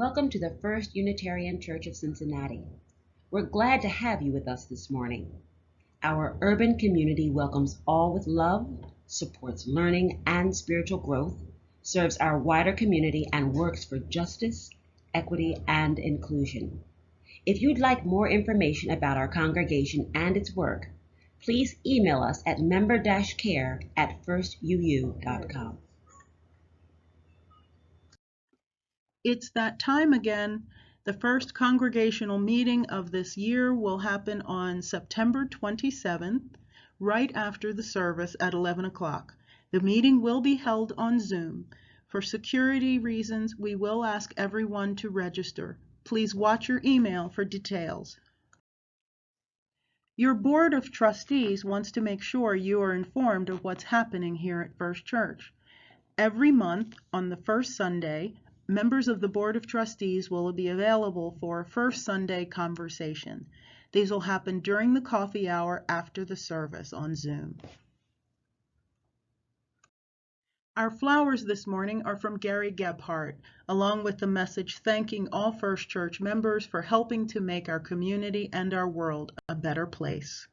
Welcome to the First Unitarian Church of Cincinnati. We're glad to have you with us this morning. Our urban community welcomes all with love, supports learning and spiritual growth, serves our wider community, and works for justice, equity, and inclusion. If you'd like more information about our congregation and its work, please email us at member-care@firstuu.com. It's that time again. The first congregational meeting of this year will happen on September 27th, right after the service at 11 o'clock. The meeting will be held on Zoom. For security reasons, we will ask everyone to register. Please watch your email for details. Your Board of Trustees wants to make sure you are informed of what's happening here at First Church. Every month, on the first Sunday, members of the Board of Trustees will be available for a First Sunday conversation. These will happen during the coffee hour after the service on Zoom. Our flowers this morning are from Gary Gebhardt, along with the message thanking all First Church members for helping to make our community and our world a better place.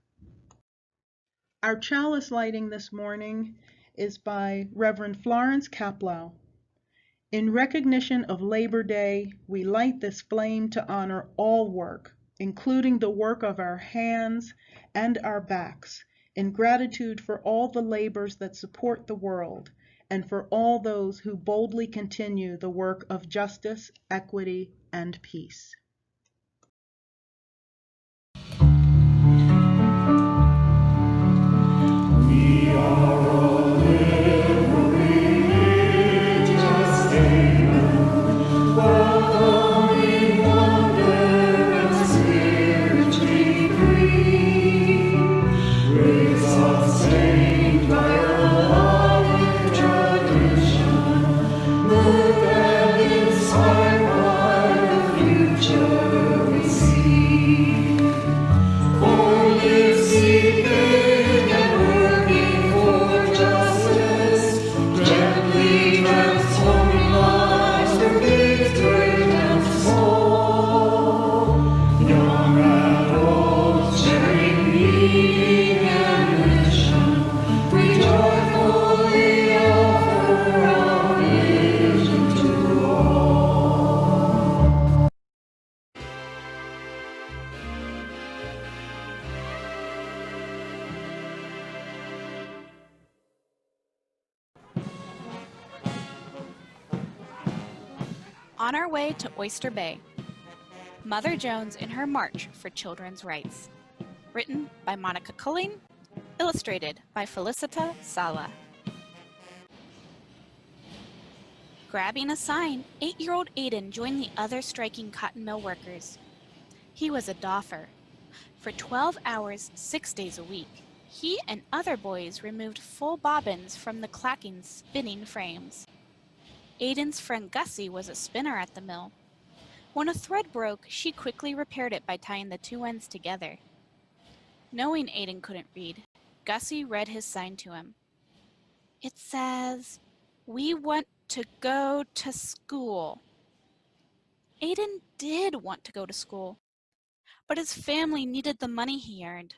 Our chalice lighting this morning is by Reverend Florence Kaplow. In recognition of Labor Day, we light this flame to honor all work, including the work of our hands and our backs, in gratitude for all the labors that support the world, and for all those who boldly continue the work of justice, equity, and peace. We are all On our way to Oyster Bay, Mother Jones in her March for Children's Rights. Written by Monica Culling, illustrated by Felicita Sala. Grabbing a sign, 8-year-old Aiden joined the other striking cotton mill workers. He was a doffer. For 12 hours, 6 days a week, he and other boys removed full bobbins from the clacking spinning frames. Aiden's friend Gussie was a spinner at the mill. When a thread broke, she quickly repaired it by tying the two ends together. Knowing Aiden couldn't read, Gussie read his sign to him. It says, "We want to go to school." Aiden did want to go to school, but his family needed the money he earned.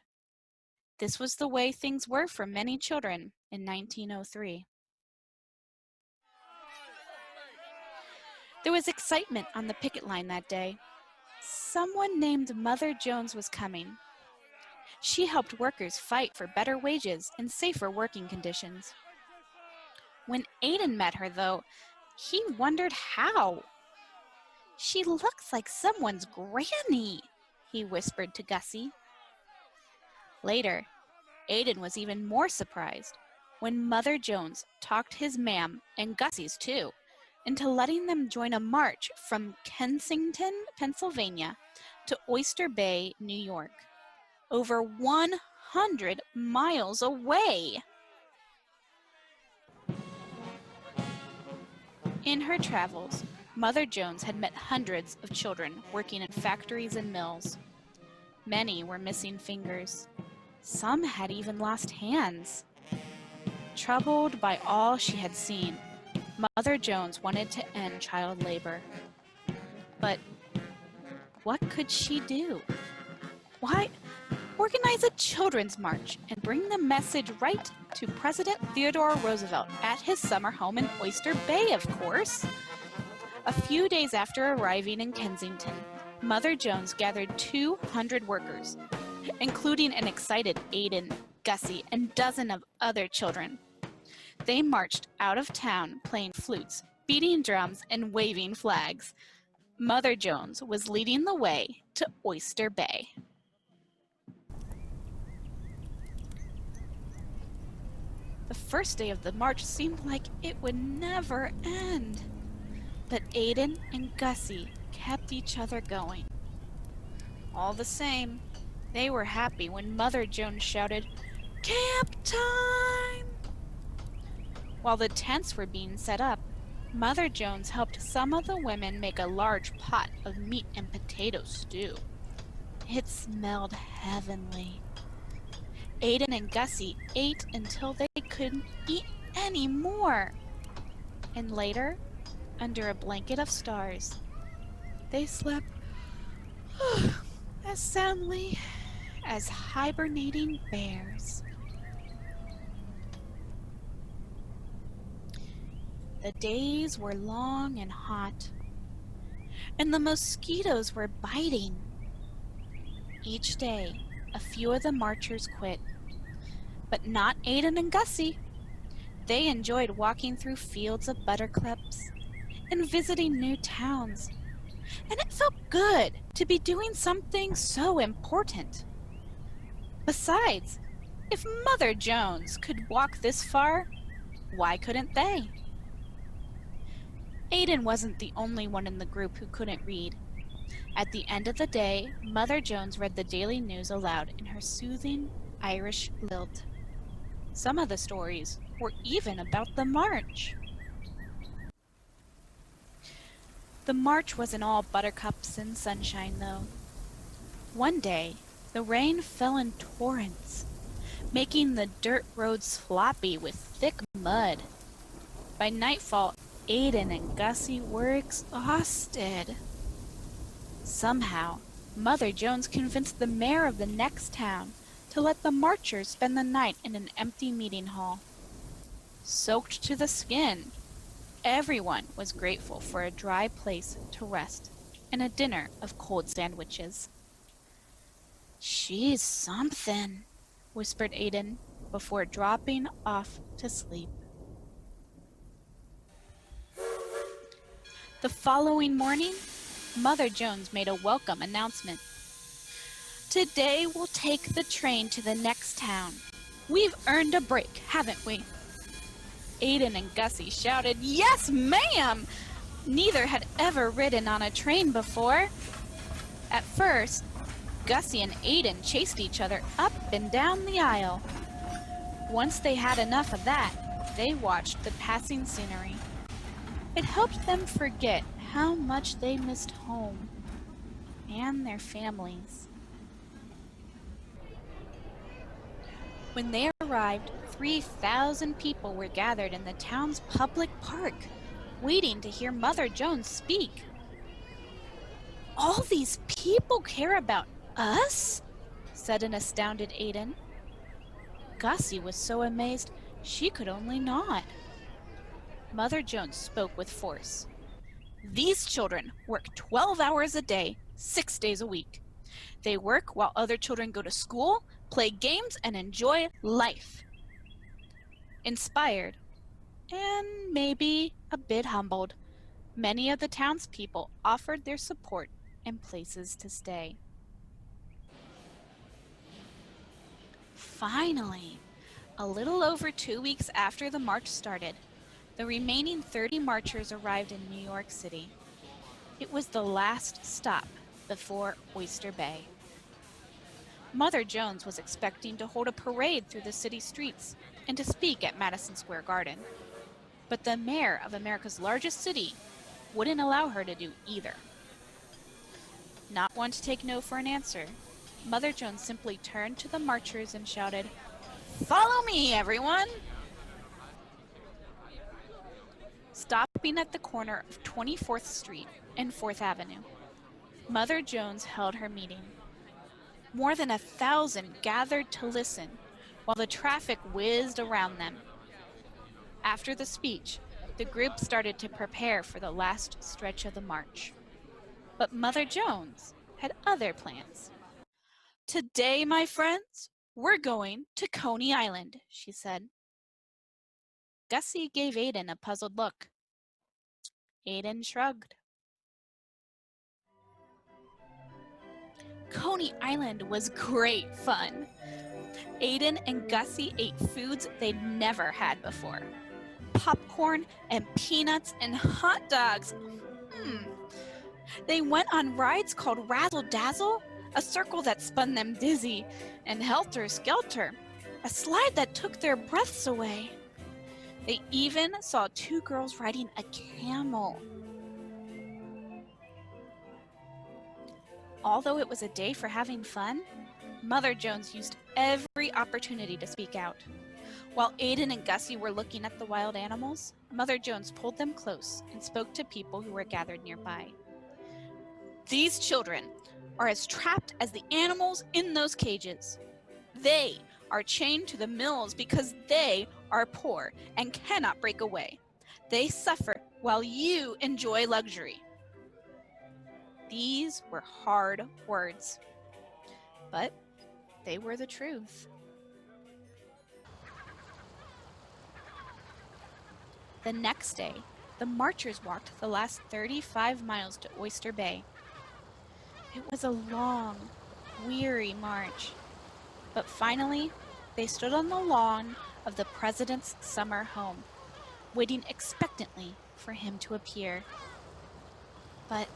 This was the way things were for many children in 1903. There was excitement on the picket line that day. Someone named Mother Jones was coming. She helped workers fight for better wages and safer working conditions. When Aiden met her, though, he wondered how. "She looks like someone's granny," he whispered to Gussie. Later, Aiden was even more surprised when Mother Jones talked his ma'am, and Gussie's too, into letting them join a march from Kensington, Pennsylvania to Oyster Bay, New York, over 100 miles away. In her travels, Mother Jones had met hundreds of children working in factories and mills. Many were missing fingers. Some had even lost hands. Troubled by all she had seen, Mother Jones wanted to end child labor. But what could she do? Why organize a children's march and bring the message right to President Theodore Roosevelt at his summer home in Oyster Bay, of course? A few days after arriving in Kensington, Mother Jones gathered 200 workers, including an excited Aiden, Gussie, and dozens of other children. They marched out of town playing flutes, beating drums, and waving flags. Mother Jones was leading the way to Oyster Bay. The first day of the march seemed like it would never end. But Aiden and Gussie kept each other going. All the same, they were happy when Mother Jones shouted, "Camp time!" While the tents were being set up, Mother Jones helped some of the women make a large pot of meat and potato stew. It smelled heavenly. Aiden and Gussie ate until they couldn't eat any more. And later, under a blanket of stars, they slept as soundly as hibernating bears. The days were long and hot, and the mosquitoes were biting. Each day, a few of the marchers quit, but not Aiden and Gussie. They enjoyed walking through fields of buttercups and visiting new towns, and it felt good to be doing something so important. Besides, if Mother Jones could walk this far, why couldn't they? Aiden wasn't the only one in the group who couldn't read. At the end of the day, Mother Jones read the daily news aloud in her soothing Irish lilt. Some of the stories were even about the march. The march wasn't all buttercups and sunshine, though. One day, the rain fell in torrents, making the dirt roads sloppy with thick mud. By nightfall, Aiden and Gussie were exhausted. Somehow, Mother Jones convinced the mayor of the next town to let the marchers spend the night in an empty meeting hall. Soaked to the skin, everyone was grateful for a dry place to rest and a dinner of cold sandwiches. "She's something," whispered Aiden before dropping off to sleep. The following morning, Mother Jones made a welcome announcement. "Today we'll take the train to the next town. We've earned a break, haven't we?" Aiden and Gussie shouted, "Yes, ma'am!" Neither had ever ridden on a train before. At first, Gussie and Aiden chased each other up and down the aisle. Once they had enough of that, they watched the passing scenery. It helped them forget how much they missed home and their families. When they arrived, 3,000 people were gathered in the town's public park, waiting to hear Mother Jones speak. "All these people care about us?" said an astounded Aiden. Gussie was so amazed she could only nod. Mother Jones spoke with force. "These children work 12 hours a day, 6 days a week. They work while other children go to school, play games, and enjoy life." Inspired, and maybe a bit humbled, many of the townspeople offered their support and places to stay. Finally, a little over 2 weeks after the march started, the remaining 30 marchers arrived in New York City. It was the last stop before Oyster Bay. Mother Jones was expecting to hold a parade through the city streets and to speak at Madison Square Garden. But the mayor of America's largest city wouldn't allow her to do either. Not one to take no for an answer, Mother Jones simply turned to the marchers and shouted, "Follow me, everyone!" Stopping at the corner of 24th Street, and 4th Avenue. Mother Jones held her meeting. More than 1,000 gathered to listen while the traffic whizzed around them. After the speech, the group started to prepare for the last stretch of the march. But Mother Jones had other plans. "Today, my friends, we're going to Coney Island," she said. Gussie gave Aiden a puzzled look. Aiden shrugged. Coney Island was great fun. Aiden and Gussie ate foods they'd never had before. Popcorn and peanuts and hot dogs. They went on rides called Razzle Dazzle, a circle that spun them dizzy, and Helter Skelter, a slide that took their breaths away. They even saw 2 girls riding a camel. Although it was a day for having fun, Mother Jones used every opportunity to speak out. While Aiden and Gussie were looking at the wild animals, Mother Jones pulled them close and spoke to people who were gathered nearby. "These children are as trapped as the animals in those cages. They are chained to the mills because they are poor and cannot break away. They suffer while you enjoy luxury." These were hard words, but they were the truth. The next day, the marchers walked the last 35 miles to Oyster Bay. It was a long, weary march, but finally, they stood on the lawn of the president's summer home, waiting expectantly for him to appear. But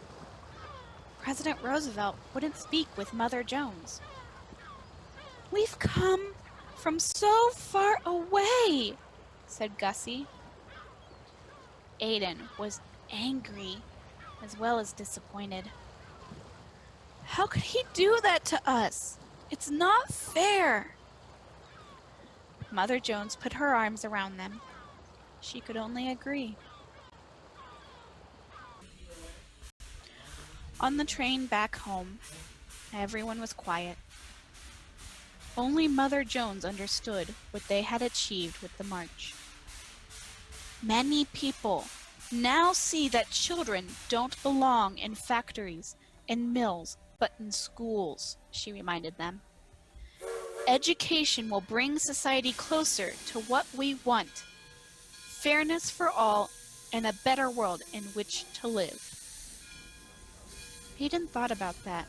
President Roosevelt wouldn't speak with Mother Jones. "We've come from so far away," said Gussie. Aiden was angry as well as disappointed. "How could he do that to us? It's not fair." Mother Jones put her arms around them. She could only agree. On the train back home, everyone was quiet. Only Mother Jones understood what they had achieved with the march. "Many people now see that children don't belong in factories and mills, but in schools," she reminded them. "Education will bring society closer to what we want: fairness for all and a better world in which to live." Aiden thought about that.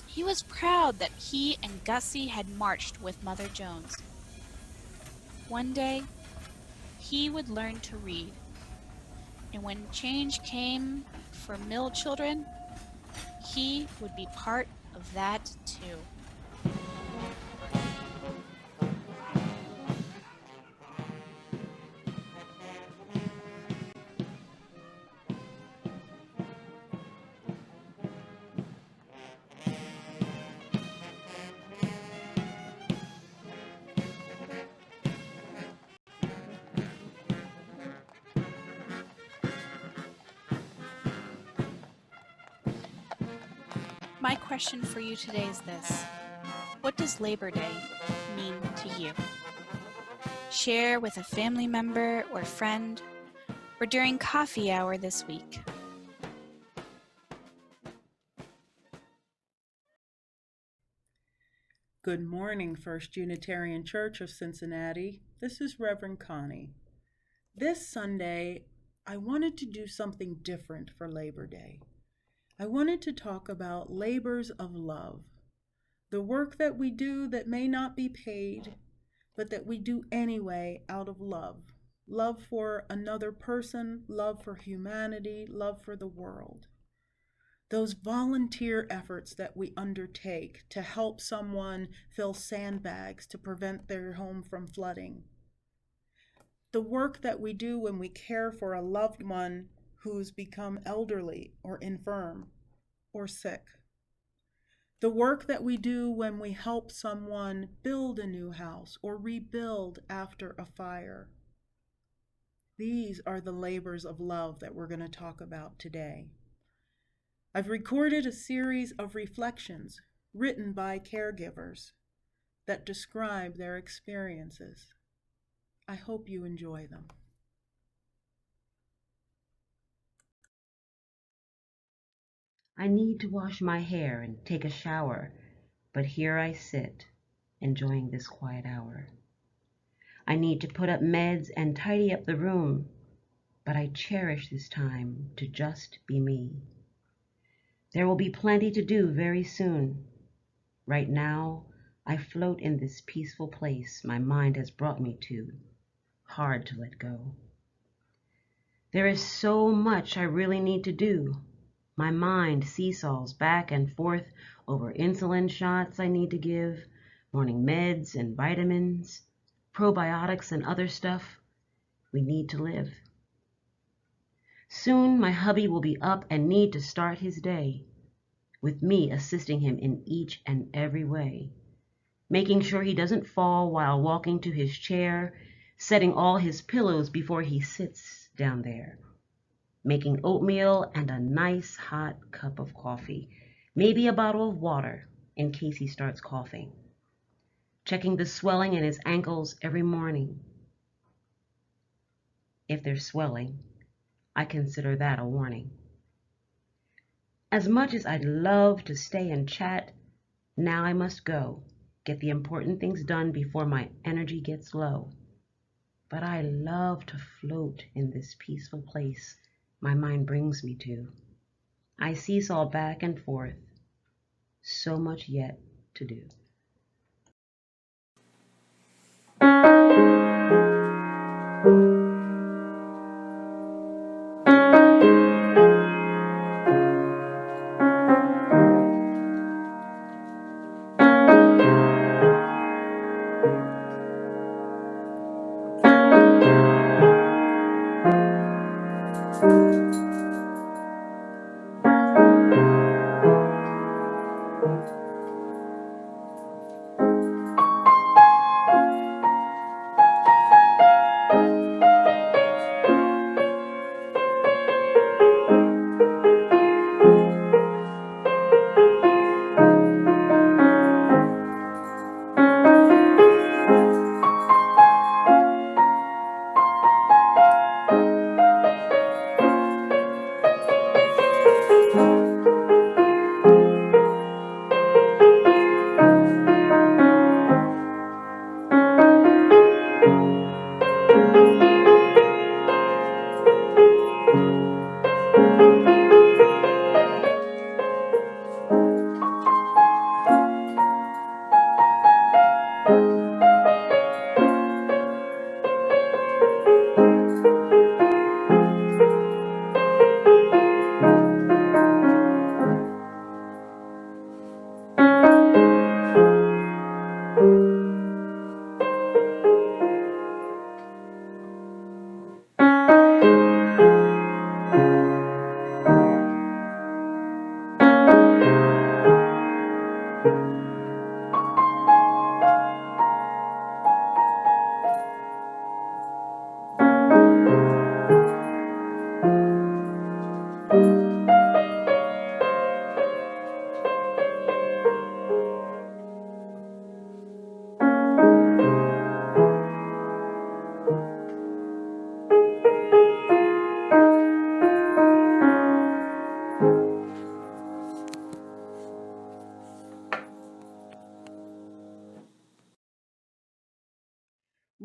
He was proud that he and Gussie had marched with Mother Jones. One day, he would learn to read. And when change came for mill children, he would be part of that too. My question for you today is this: what does Labor Day mean to you? Share with a family member or friend, or during coffee hour this week. Good morning, First Unitarian Church of Cincinnati. This is Reverend Connie. This Sunday, I wanted to do something different for Labor Day. I wanted to talk about labors of love, the work that we do that may not be paid, but that we do anyway out of love. Love for another person, love for humanity, love for the world. Those volunteer efforts that we undertake to help someone fill sandbags to prevent their home from flooding. The work that we do when we care for a loved one who's become elderly or infirm or sick. The work that we do when we help someone build a new house or rebuild after a fire. These are the labors of love that we're going to talk about today. I've recorded a series of reflections written by caregivers that describe their experiences. I hope you enjoy them. I need to wash my hair and take a shower, but here I sit, enjoying this quiet hour. I need to put up meds and tidy up the room, but I cherish this time to just be me. There will be plenty to do very soon. Right now, I float in this peaceful place my mind has brought me to, hard to let go. There is so much I really need to do. My mind seesaws back and forth over insulin shots I need to give, morning meds and vitamins, probiotics and other stuff. We need to live. Soon my hubby will be up and need to start his day, with me assisting him in each and every way, making sure he doesn't fall while walking to his chair, setting all his pillows before he sits down there, making oatmeal and a nice hot cup of coffee, maybe a bottle of water in case he starts coughing, checking the swelling in his ankles every morning. If they're swelling, I consider that a warning. As much as I'd love to stay and chat, now I must go, get the important things done before my energy gets low. But I love to float in this peaceful place my mind brings me to. I seesaw back and forth, so much yet to do.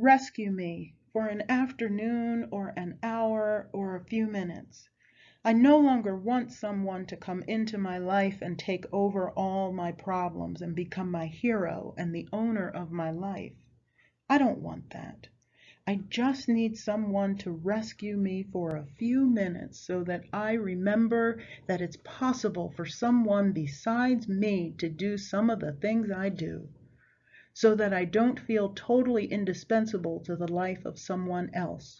Rescue me for an afternoon or an hour or a few minutes. I no longer want someone to come into my life and take over all my problems and become my hero and the owner of my life. I don't want that. I just need someone to rescue me for a few minutes so that I remember that it's possible for someone besides me to do some of the things I do, so that I don't feel totally indispensable to the life of someone else.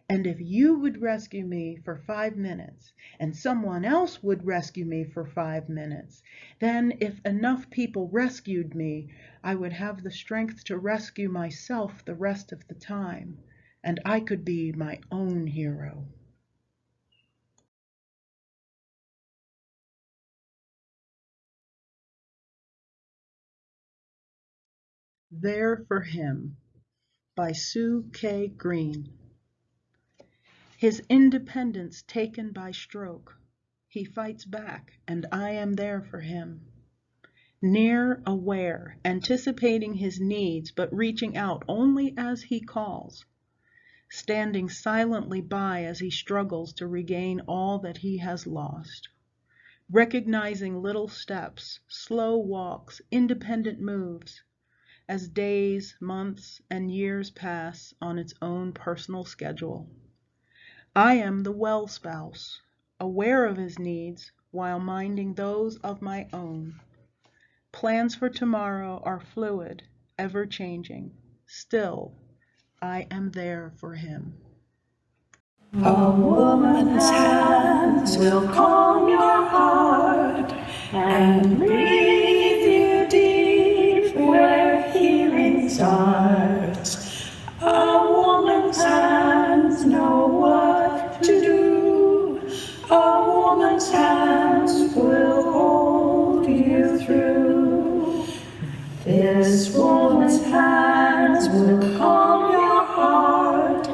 And if you would rescue me for 5 minutes, and someone else would rescue me for 5 minutes, then if enough people rescued me, I would have the strength to rescue myself the rest of the time, and I could be my own hero. There for Him by Sue K. Green. His independence taken by stroke, he fights back, and I am there for him. Near, aware, anticipating his needs, but reaching out only as he calls. Standing silently by as he struggles to regain all that he has lost. Recognizing little steps, slow walks, independent moves, as days, months, and years pass on its own personal schedule. I am the well spouse, aware of his needs while minding those of my own. Plans for tomorrow are fluid, ever changing. Still, I am there for him. A woman's hands will calm your heart and breathe you deep where healing starts. A woman's hands know what to do. A woman's hands will hold you through. This woman's hands will calm your heart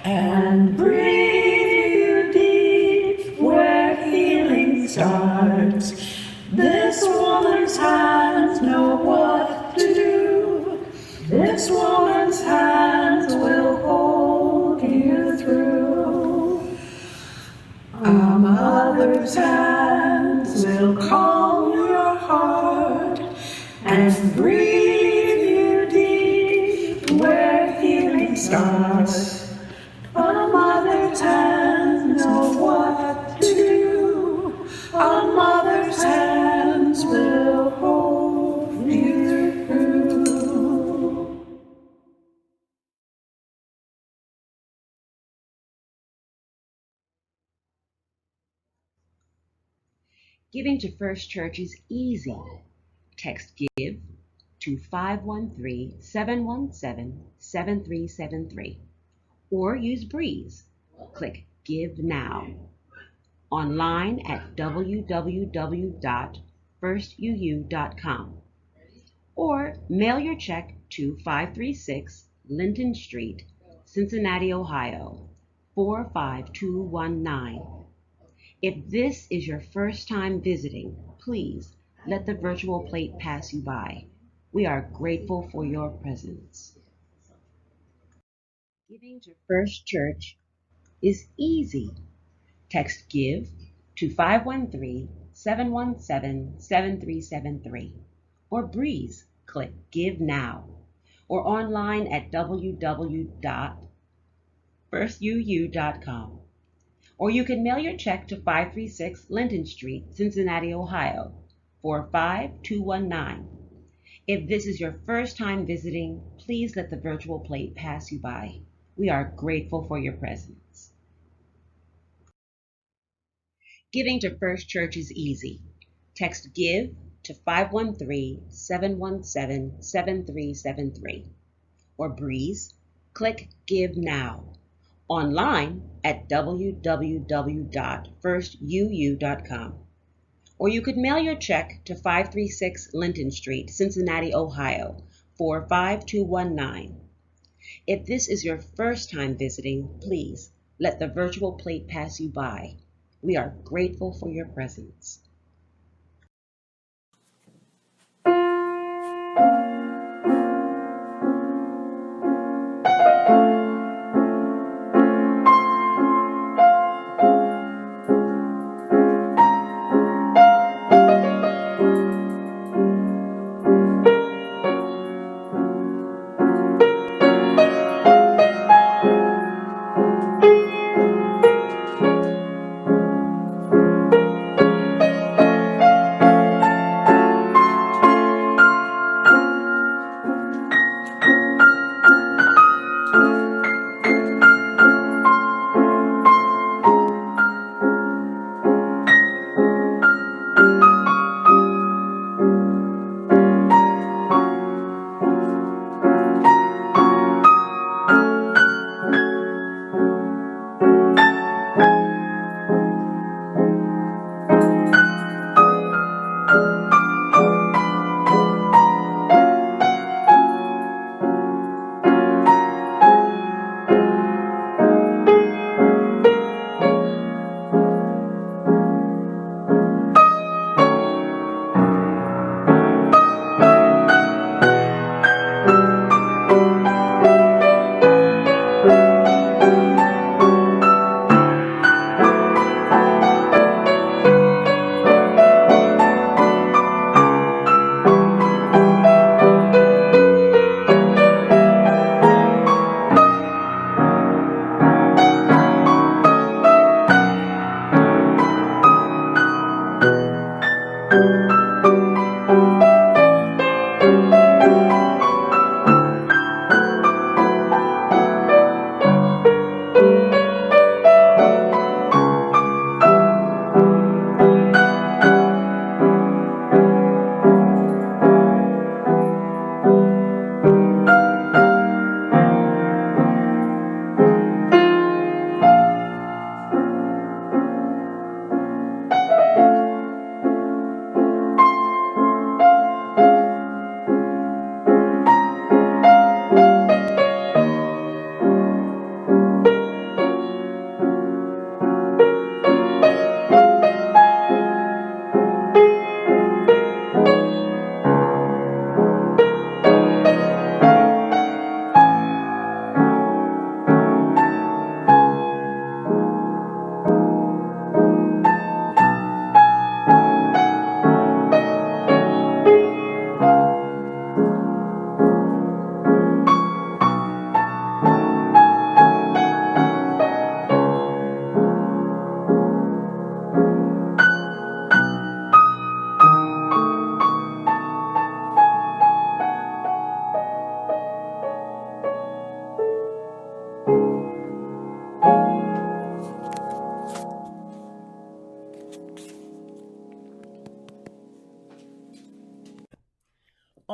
and breathe you deep where healing starts. This woman's hands know what to do. This woman's hands will hold you through. A mother's hands will calm your heart and breathe you deep where healing starts. A mother's hands know what to do. A mother's hands will hold you through. Giving to First Church is easy. Text GIVE to 513-717-7373 or use Breeze. Click Give Now. Online at www.firstuu.com or mail your check to 536 Linton Street, Cincinnati, Ohio 45219. If this is your first time visiting, please let the virtual plate pass you by. We are grateful for your presence. Giving to First Church is easy. Text GIVE to 513-717-7373 or Breeze. Click Give Now or online at www.firstuu.com. Or you can mail your check to 536 Linton Street, Cincinnati, Ohio 45219. If this is your first time visiting, please let the virtual plate pass you by. We are grateful for your presence. Giving to First Church is easy. Text GIVE to 513-717-7373 or Breeze. Click Give Now. Online at www.firstuu.com. Or you could mail your check to 536 Linton Street, Cincinnati, Ohio 45219. If this is your first time visiting, please let the virtual plate pass you by. We are grateful for your presence.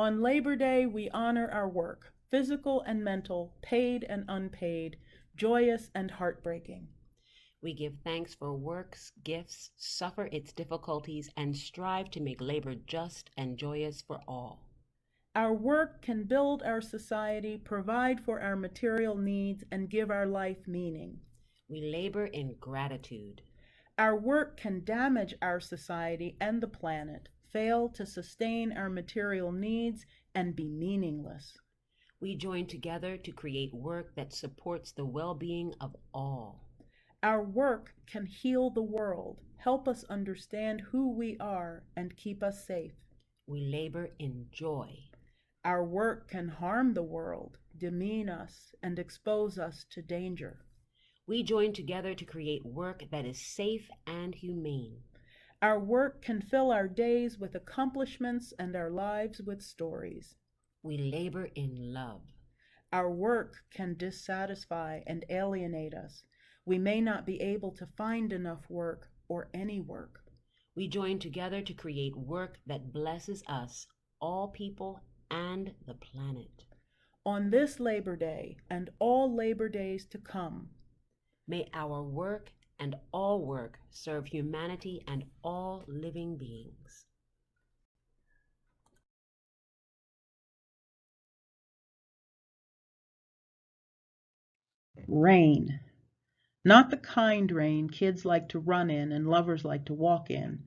On Labor Day, we honor our work, physical and mental, paid and unpaid, joyous and heartbreaking. We give thanks for work's gifts, suffer its difficulties, and strive to make labor just and joyous for all. Our work can build our society, provide for our material needs, and give our life meaning. We labor in gratitude. Our work can damage our society and the planet, fail to sustain our material needs, and be meaningless. We join together to create work that supports the well-being of all. Our work can heal the world, help us understand who we are, and keep us safe. We labor in joy. Our work can harm the world, demean us, and expose us to danger. We join together to create work that is safe and humane. Our work can fill our days with accomplishments and our lives with stories. We labor in love. Our work can dissatisfy and alienate us. We may not be able to find enough work or any work. We join together to create work that blesses us, all people, and the planet. On this Labor Day and all Labor Days to come, may our work and all work serve humanity and all living beings. Rain. Not the kind rain kids like to run in and lovers like to walk in,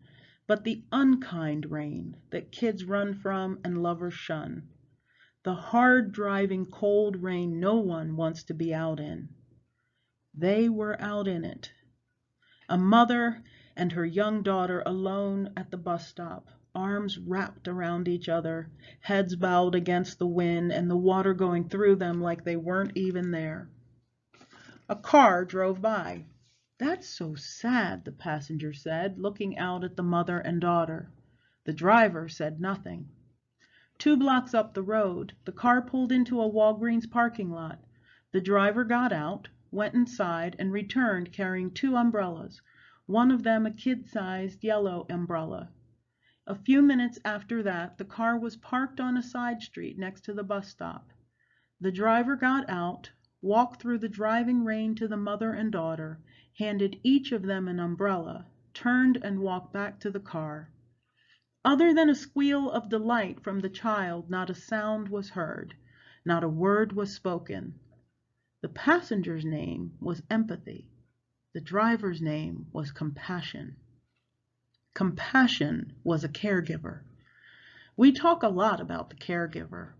but the unkind rain that kids run from and lovers shun. The hard driving cold rain no one wants to be out in. They were out in it. A mother and her young daughter alone at the bus stop, arms wrapped around each other, heads bowed against the wind and the water going through them like they weren't even there. A car drove by. "That's so sad," the passenger said, looking out at the mother and daughter. The driver said nothing. 2 blocks up the road, the car pulled into a Walgreens parking lot. The driver got out, went inside, and returned carrying 2 umbrellas, one of them a kid-sized yellow umbrella. A few minutes after that, the car was parked on a side street next to the bus stop. The driver got out, walked through the driving rain to the mother and daughter, handed each of them an umbrella, turned and walked back to the car. Other than a squeal of delight from the child, not a sound was heard, not a word was spoken. The passenger's name was empathy. The driver's name was compassion. Compassion was a caregiver. We talk a lot about the caregiver.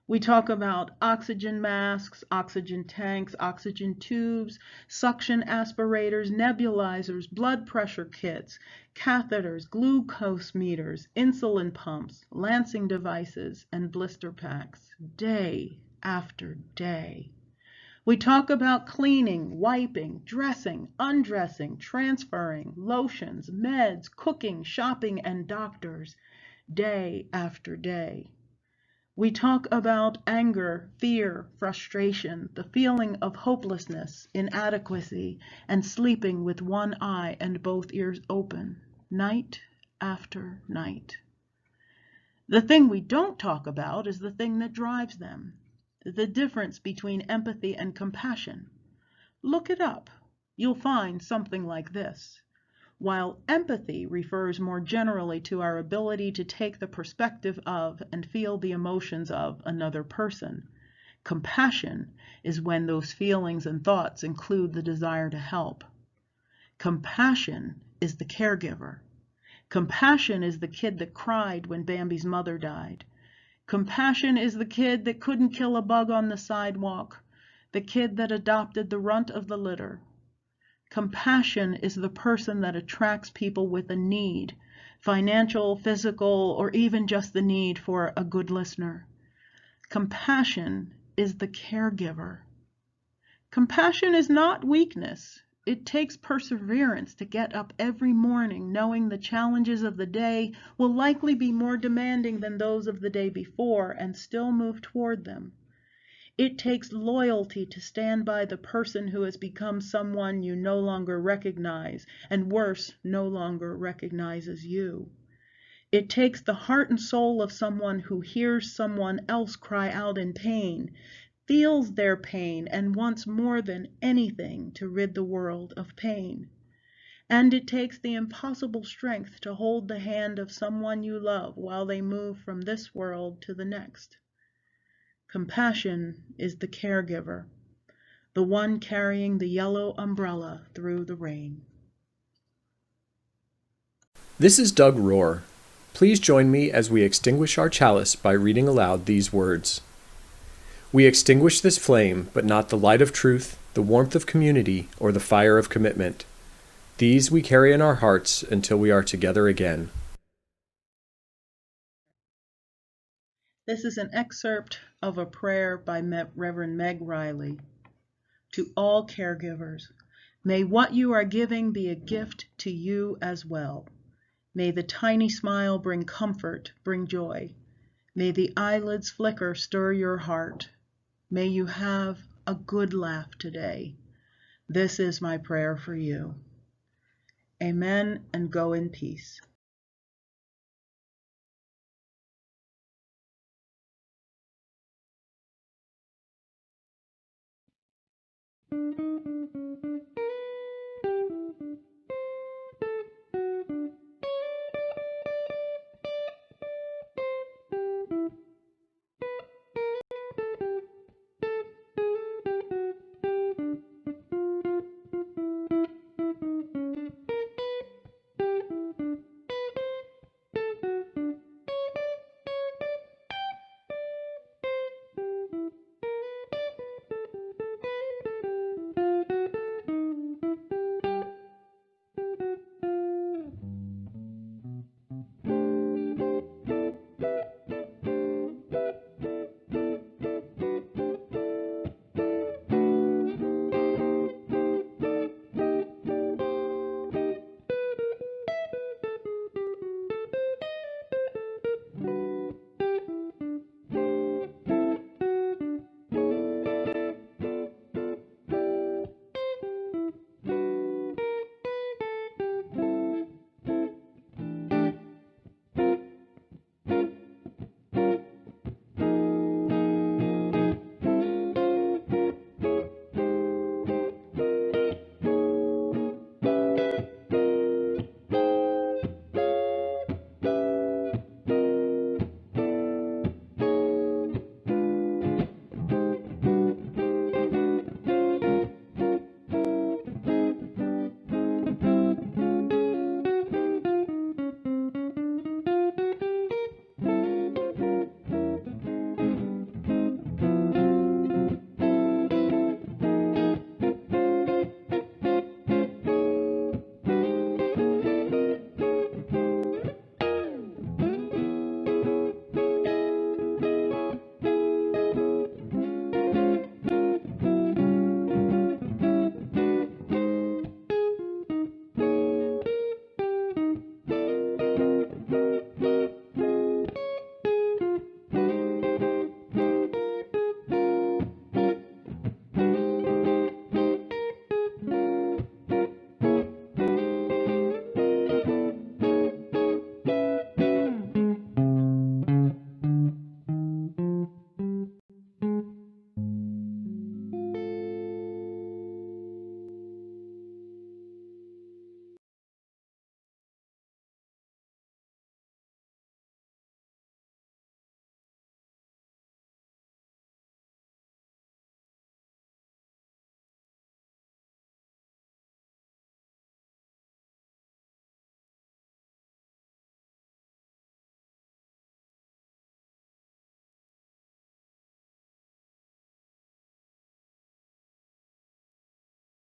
We talk about oxygen masks, oxygen tanks, oxygen tubes, suction aspirators, nebulizers, blood pressure kits, catheters, glucose meters, insulin pumps, lancing devices, and blister packs, day after day. We talk about cleaning, wiping, dressing, undressing, transferring, lotions, meds, cooking, shopping, and doctors, day after day. We talk about anger, fear, frustration, the feeling of hopelessness, inadequacy, and sleeping with one eye and both ears open, night after night. The thing we don't talk about is the thing that drives them, the difference between empathy and compassion. Look it up. You'll find something like this. While empathy refers more generally to our ability to take the perspective of and feel the emotions of another person, compassion is when those feelings and thoughts include the desire to help. Compassion is the caregiver. Compassion is the kid that cried when Bambi's mother died. Compassion is the kid that couldn't kill a bug on the sidewalk, the kid that adopted the runt of the litter. Compassion is the person that attracts people with a need, financial, physical, or even just the need for a good listener. Compassion is the caregiver. Compassion is not weakness. It takes perseverance to get up every morning knowing the challenges of the day will likely be more demanding than those of the day before and still move toward them. It takes loyalty to stand by the person who has become someone you no longer recognize, and worse, no longer recognizes you. It takes the heart and soul of someone who hears someone else cry out in pain, feels their pain, and wants more than anything to rid the world of pain. And it takes the impossible strength to hold the hand of someone you love while they move from this world to the next. Compassion is the caregiver, the one carrying the yellow umbrella through the rain. This is Doug Rohr. Please join me as we extinguish our chalice by reading aloud these words. We extinguish this flame, but not the light of truth, the warmth of community, or the fire of commitment. These we carry in our hearts until we are together again. This is an excerpt of a prayer by Reverend Meg Riley. To all caregivers, may what you are giving be a gift to you as well. May the tiny smile bring comfort, bring joy. May the eyelids flicker, stir your heart. May you have a good laugh today. This is my prayer for you. Amen, and go in peace.